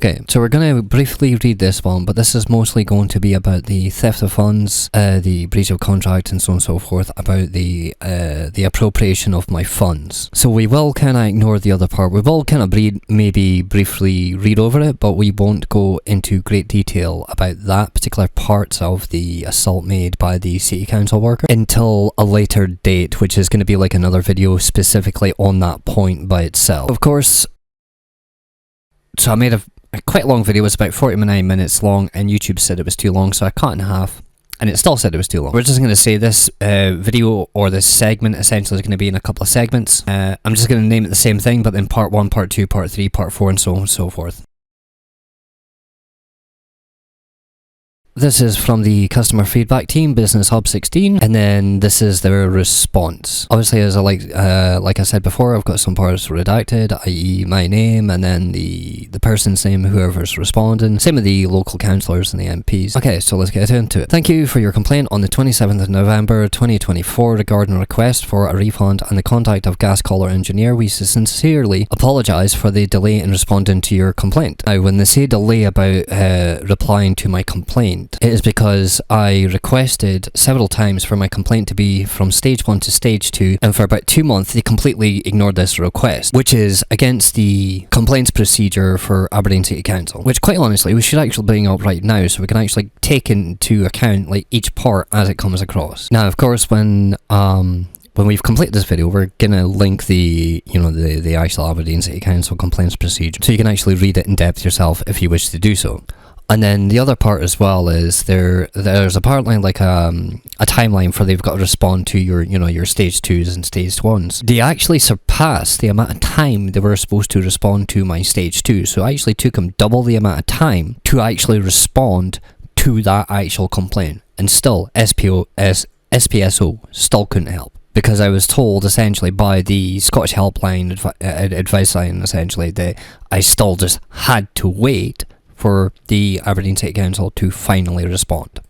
Okay, so we're going to briefly read this one, but this is mostly going to be about the theft of funds, the breach of contract, and so on and so forth, about the appropriation of my funds. So we will kind of ignore the other part. We will kind of maybe briefly read over it, but we won't go into great detail about that particular part of the assault made by the city council worker until a later date, which is going to be like another video specifically on that point by itself. Of course, so I made a quite long video. It was about 49 minutes long, and YouTube said it was too long, so I cut it in half, and it still said it was too long. We're just going to say this video, or this segment, essentially is going to be in a couple of segments. I'm just going to name it the same thing, but then part 1, part 2, part 3, part 4, and so on and so forth. This is from the customer feedback team, Business Hub 16, and then this is their response. Obviously, as like I said before, I've got some parts redacted, i.e. my name, and then the person's name, whoever's responding. Same with the local councillors and the MPs. Okay, so let's get into it. Thank you for your complaint on the 27th of November 2024 regarding a request for a refund and the contact of gas collar engineer. We sincerely apologise for the delay in responding to your complaint. Now, when they say delay about replying to my complaint, it is because I requested several times for my complaint to be from stage 1 to stage 2, and for about 2 months they completely ignored this request, which is against the complaints procedure for Aberdeen City Council, which quite honestly we should actually bring up right now so we can actually take into account like each part as it comes across. Now, of course, when we've completed this video, we're gonna link the actual Aberdeen City Council complaints procedure, so you can actually read it in depth yourself if you wish to do so. And then the other part as well is there's apparently like a timeline for they've got to respond to your stage 2s and stage 1s. They actually surpassed the amount of time they were supposed to respond to my stage 2. So it actually took them double the amount of time to actually respond to that actual complaint. And still, SPSO still couldn't help. Because I was told essentially by the Scottish Helpline advice line essentially that I still just had to wait for the Aberdeen City Council to finally respond.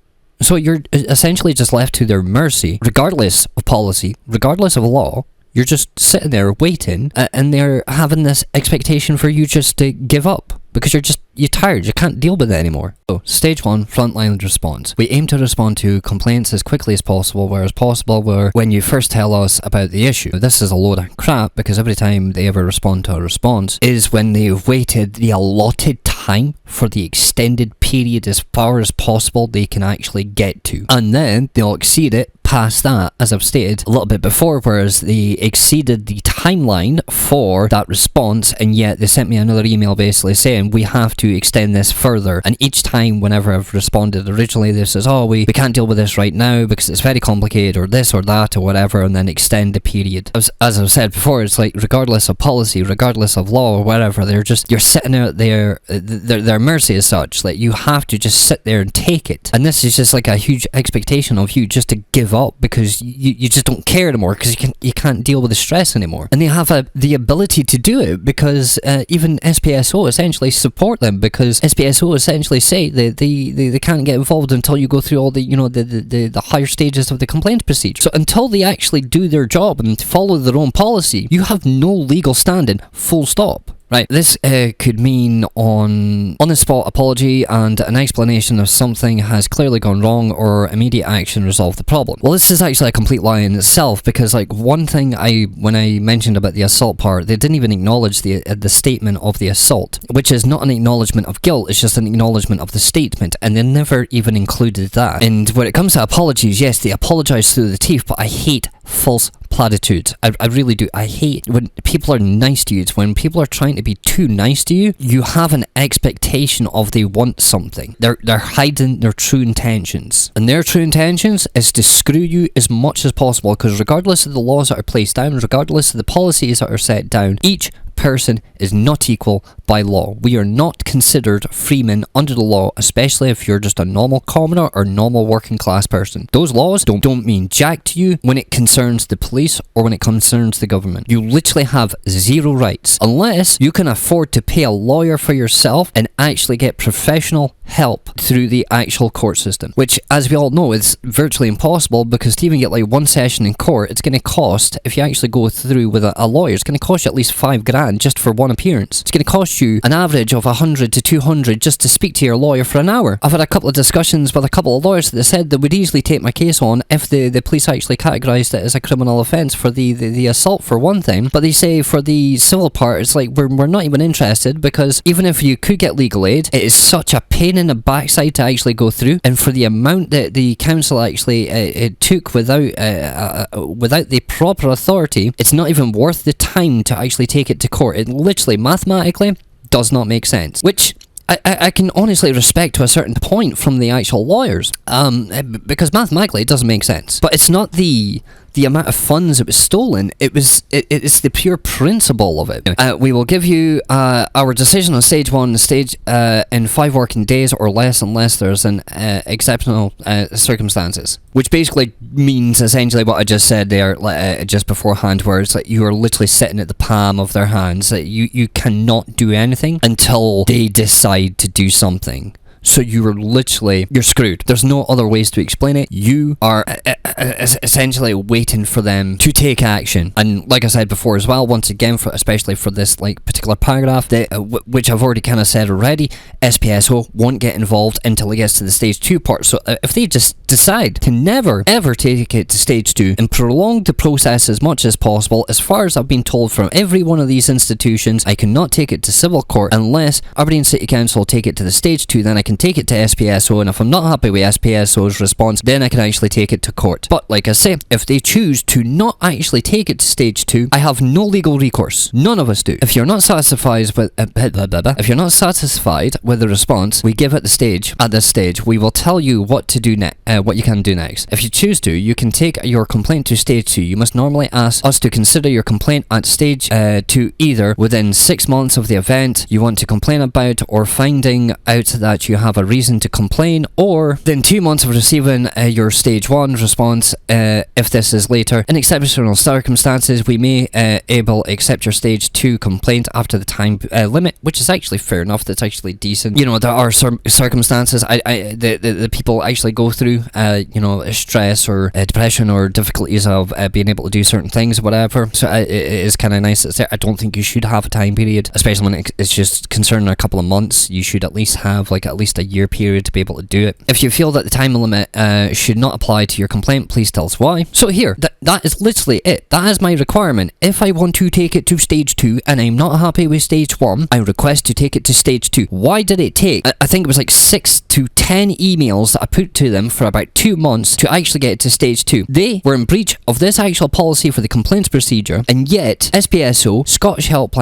So you're essentially just left to their mercy, regardless of policy, regardless of law. You're just sitting there waiting, and they're having this expectation for you just to give up because you're tired, you can't deal with it anymore. So, stage 1, frontline response. We aim to respond to complaints as quickly as possible, when you first tell us about the issue. This is a load of crap because every time they ever respond to a response is when they've waited the allotted time for the extended period as far as possible they can actually get to. And then they'll exceed it past that, as I've stated a little bit before, whereas they exceeded the timeline for that response, and yet they sent me another email basically saying we have to extend this further. And each time whenever I've responded originally, they says, oh, we can't deal with this right now because it's very complicated, or this or that or whatever, and then extend the period. As I've said before, it's like regardless of policy, regardless of law or whatever, you're sitting out there, their mercy as such. Like, you have to just sit there and take it. And this is just like a huge expectation of you just to give up because you just don't care anymore because you can't deal with the stress anymore. And they have the ability to do it because even SPSO essentially support them, because SPSO essentially say that they can't get involved until you go through all the higher stages of the complaint procedure. So until they actually do their job and follow their own policy, you have no legal standing, full stop. Right, this could mean on the spot apology and an explanation of something has clearly gone wrong, or immediate action resolve the problem. Well, this is actually a complete lie in itself, because like one thing when I mentioned about the assault part, they didn't even acknowledge the statement of the assault, which is not an acknowledgement of guilt, it's just an acknowledgement of the statement, and they never even included that. And when it comes to apologies, yes, they apologise through the teeth, but I hate false platitudes. I really do. I hate when people are nice to you. It's when people are trying to be too nice to you, you have an expectation of they want something. They're hiding their true intentions. And their true intentions is to screw you as much as possible, because regardless of the laws that are placed down, regardless of the policies that are set down, each person is not equal by law. We are not considered freemen under the law, especially if you're just a normal commoner or normal working class person. Those laws don't mean jack to you when it concerns the police or when it concerns the government. You literally have zero rights unless you can afford to pay a lawyer for yourself and actually get professional help through the actual court system, which, as we all know, is virtually impossible, because to even get like one session in court, it's going to cost, if you actually go through with a lawyer, it's going to cost you at least $5,000. £200 just for one appearance. It's going to cost you an average of 100 to 200 just to speak to your lawyer for an hour. I've had a couple of discussions with a couple of lawyers that said they would easily take my case on if the police actually categorised it as a criminal offence for the assault for one thing, but they say for the civil part, it's like we're not even interested, because even if you could get legal aid, it is such a pain in the backside to actually go through, and for the amount that the council actually it took without the proper authority, it's not even worth the time to actually take it to court. It literally, mathematically, does not make sense, which I can honestly respect to a certain point from the actual lawyers, because mathematically it doesn't make sense. But it's not the amount of funds that was stolen, it's the pure principle of it. We will give you our decision on stage 1 in 5 working days or less, unless there's an exceptional circumstances. Which basically means essentially what I just said there just beforehand, where it's like you are literally sitting at the palm of their hands. That you cannot do anything until they decide to do something. So you're screwed. There's no other ways to explain it. You are essentially waiting for them to take action. And like I said before as well, once again, especially for this like particular paragraph, which I've already kind of said already, SPSO won't get involved until it gets to the stage 2 part. So if they just decide to never ever take it to stage 2 and prolong the process as much as possible, as far as I've been told from every one of these institutions, I cannot take it to civil court unless Aberdeen City Council take it to the stage 2. Then I can take it to SPSO, and if I'm not happy with SPSO's response, then I can actually take it to court. But like I say, if they choose to not actually take it to stage 2, I have no legal recourse. None of us do. If you're not satisfied with the response we give at this stage, we will tell you what to do what you can do next. If you choose to, you can take your complaint to stage 2. You must normally ask us to consider your complaint at stage 2 either within 6 months of the event you want to complain about, or finding out that you have a reason to complain, or within 2 months of receiving your stage 1 response. If this is later, in exceptional circumstances, we may accept your stage 2 complaint after the time limit, which is actually fair enough. That's actually decent. You know, there are circumstances the people actually go through, stress or depression or difficulties of being able to do certain things or whatever. So it is kind of nice. I don't think you should have a time period, especially when it's just concerning a couple of months. You should at least have at least a year period to be able to do it. If you feel that the time limit should not apply to your complaint, please tell us why. So here, that is literally it. That is my requirement. If I want to take it to stage 2 and I'm not happy with stage 1, I request to take it to stage 2. Why did it take, I think it was like 6 to 10 emails that I put to them for about 2 months to actually get it to stage 2? They were in breach of this actual policy for the complaints procedure, and yet SPSO, Scottish Help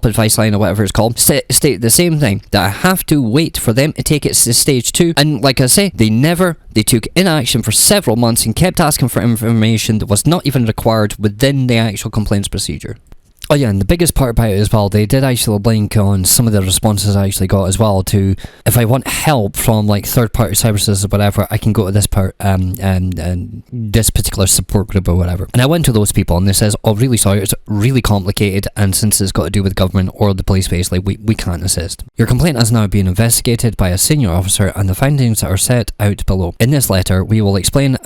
Advice Line or whatever it's called, state the same thing, that I have to wait for them to take it to stage 2. And like I say, they took inaction for several months and kept asking for information that was not even required within the actual complaints procedure. Oh yeah, and the biggest part about it as well, they did actually link on some of the responses I actually got as well to, if I want help from like third-party services or whatever, I can go to this part, and this particular support group or whatever. And I went to those people and they says, oh really sorry, it's really complicated, and since it's got to do with government or the police basically, we can't assist. Your complaint has now been investigated by a senior officer and the findings are set out below. In this letter, we will explain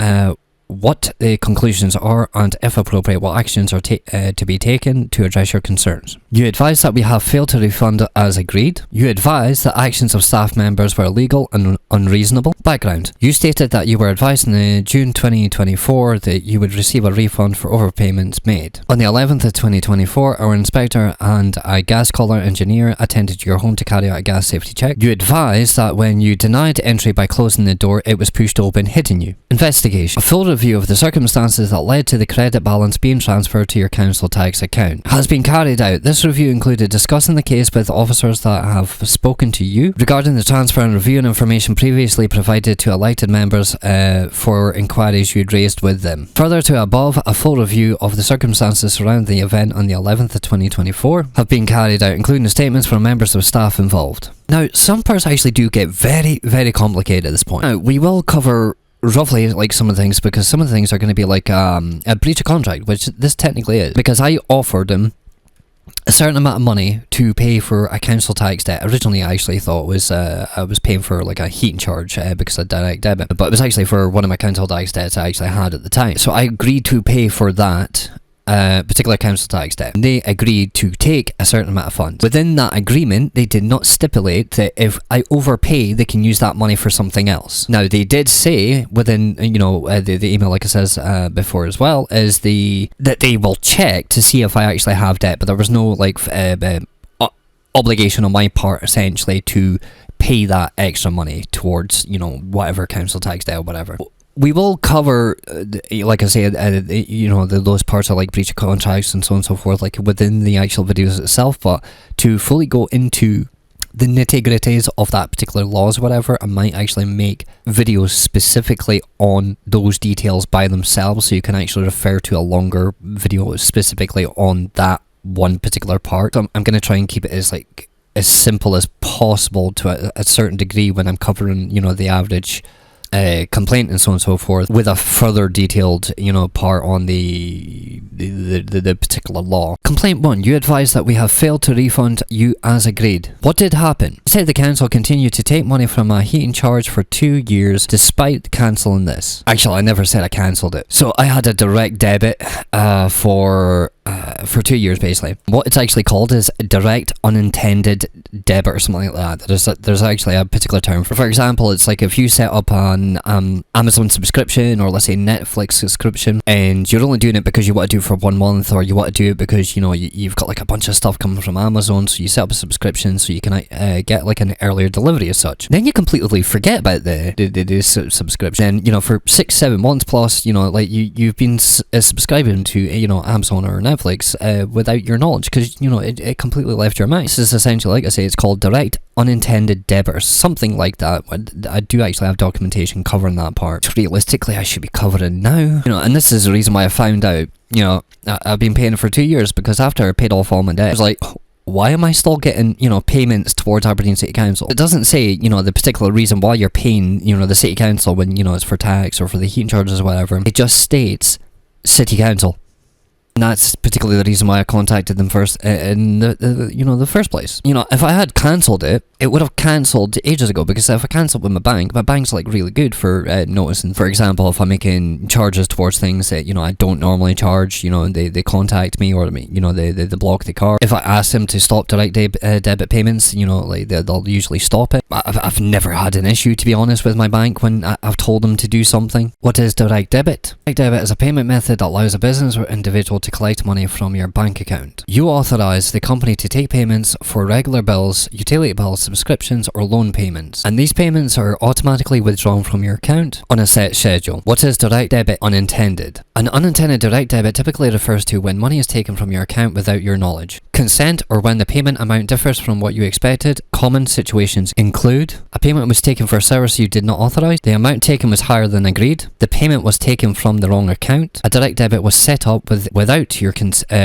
what the conclusions are, and if appropriate, what actions are to be taken to address your concerns. You advise that we have failed to refund as agreed. You advise that actions of staff members were illegal and unreasonable. Background. You stated that you were advised in June 2024 that you would receive a refund for overpayments made. On the 11th of 2024, our inspector and a gas collar engineer attended your home to carry out a gas safety check. You advised that when you denied entry by closing the door, it was pushed open, hitting you. Investigation. A full review of the circumstances that led to the credit balance being transferred to your council tax account has been carried out. This review included discussing the case with officers that have spoken to you regarding the transfer and reviewing information previously provided to elected members for inquiries you'd raised with them. Further to above, a full review of the circumstances surrounding the event on the 11th of 2024 have been carried out, including the statements from members of staff involved. Now, some parts actually do get very, very complicated at this point. Now, we will cover roughly like some of the things, because some of the things are going to be like a breach of contract, which this technically is, because I offered them a certain amount of money to pay for a council tax debt. Originally I actually thought it was I was paying for like a heating charge because of direct debit, but it was actually for one of my council tax debts I actually had at the time. So I agreed to pay for that particular council tax debt. And they agreed to take a certain amount of funds. Within that agreement, they did not stipulate that if I overpay, they can use that money for something else. Now, they did say within, the email, like I says before as well, is that they will check to see if I actually have debt, but there was no obligation on my part essentially to pay that extra money towards whatever council tax debt or whatever. We will cover, like I said, those parts are like breach of contracts and so on and so forth, like within the actual videos itself. But to fully go into the nitty-gritties of that particular laws or whatever, I might actually make videos specifically on those details by themselves, so you can actually refer to a longer video specifically on that one particular part. So I'm going to try and keep it as simple as possible to a certain degree when I'm covering the average complaint and so on and so forth, with a further detailed part on the particular law. Complaint 1. You advise that we have failed to refund you as agreed. What did happen? You said the council continued to take money from a heating charge for 2 years despite cancelling this. Actually, I never said I cancelled it. So I had a direct debit for 2 years basically. What it's actually called is direct unintended debit or something like that. There's actually a particular term for example, it's like if you set up an Amazon subscription, or let's say Netflix subscription, and you're only doing it because you want to do it for 1 month, or you want to do it because you've got like a bunch of stuff coming from Amazon, so you set up a subscription so you can get like an earlier delivery as such. Then you completely forget about the subscription, and for 6-7 months plus, you've been subscribing to Amazon or Netflix without your knowledge, because it completely left your mind. This is essentially, like I say, it's called direct unintended debit or something like that. I do actually have documentation covering that part. Realistically, I should be covering now. And this is the reason why I found out, I've been paying for 2 years, because after I paid off all my debt, I was like, why am I still getting, payments towards Aberdeen City Council? It doesn't say, the particular reason why you're paying, the City Council when, it's for tax or for the heating charges or whatever. It just states City Council. And that's particularly the reason why I contacted them first in the first place. If I had cancelled it, it would have cancelled ages ago, because if I cancelled with my bank's like really good for noticing. For example, if I'm making charges towards things that, I don't normally charge, they contact me, or they block the card. If I ask them to stop direct debit payments, they'll usually stop it. I've never had an issue, to be honest, with my bank when I've told them to do something. What is direct debit? Direct debit is a payment method that allows a business or individual to collect money from your bank account. You authorize the company to take payments for regular bills, utility bills, subscriptions, or loan payments, and these payments are automatically withdrawn from your account on a set schedule. What is direct debit unintended? An unintended direct debit typically refers to when money is taken from your account without your knowledge. Consent, or when the payment amount differs from what you expected. Common situations include: a payment was taken for a service you did not authorize, the amount taken was higher than agreed, the payment was taken from the wrong account, a direct debit was set up without your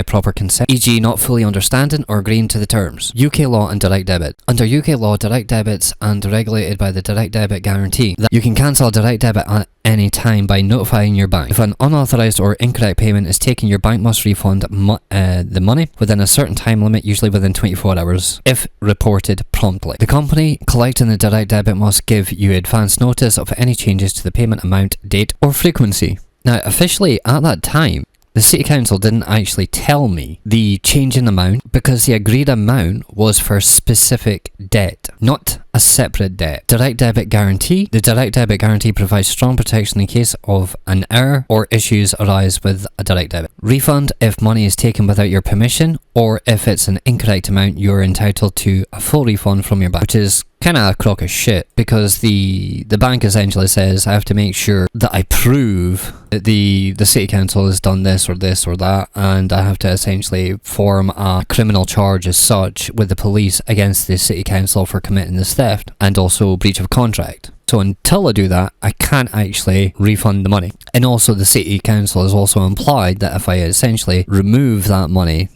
proper consent, e.g. not fully understanding or agreeing to the terms. UK law and direct debit. Under UK law, direct debits are regulated by the direct debit guarantee. You can cancel a direct debit at any time by notifying your bank. If an unauthorized or incorrect payment is taken, your bank must refund the money within a certain time limit, usually within 24 hours, if reported promptly. The company collecting the direct debit must give you advance notice of any changes to the payment amount, date, or frequency. Now, officially, at that time, the City Council didn't actually tell me the change in amount, because the agreed amount was for specific debt, not a separate debt. Direct debit guarantee. The direct debit guarantee provides strong protection in case of an error or issues arise with a direct debit. Refund, if money is taken without your permission, or if it's an incorrect amount, you're entitled to a full refund from your bank, which is kind of a crock of shit, because the bank essentially says I have to make sure that I prove that the City Council has done this or that, and I have to essentially form a criminal charge as such with the police against the City Council for committing this theft, and also breach of contract. So until I do that, I can't actually refund the money. And also the City Council has also implied that if I essentially remove that money,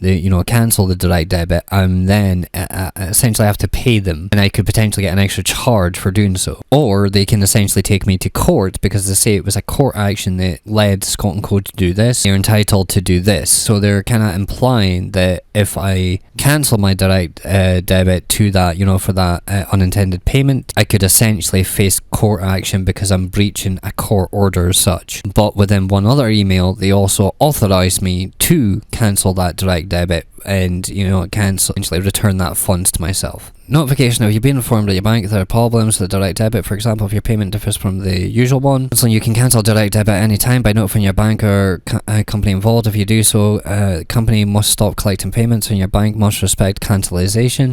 cancel the direct debit, and then essentially have to pay them, and I could potentially get an extra charge for doing so. Or they can essentially take me to court, because they say it was a court action that led Scot and Co to do this. They're entitled to do this. So they're kind of implying that if I cancel my direct debit to that, for that unintended payment, I could essentially face court action because I'm breaching a court order as such. But within one other email, they also authorised me to cancel that direct debit and, cancel, essentially return that funds to myself. Notification: if you've been informed that your bank there are problems with the direct debit, for example, if your payment differs from the usual one, so you can cancel direct debit at any time by notifying your bank or company involved. If you do so, the company must stop collecting payments and your bank must respect cancellation.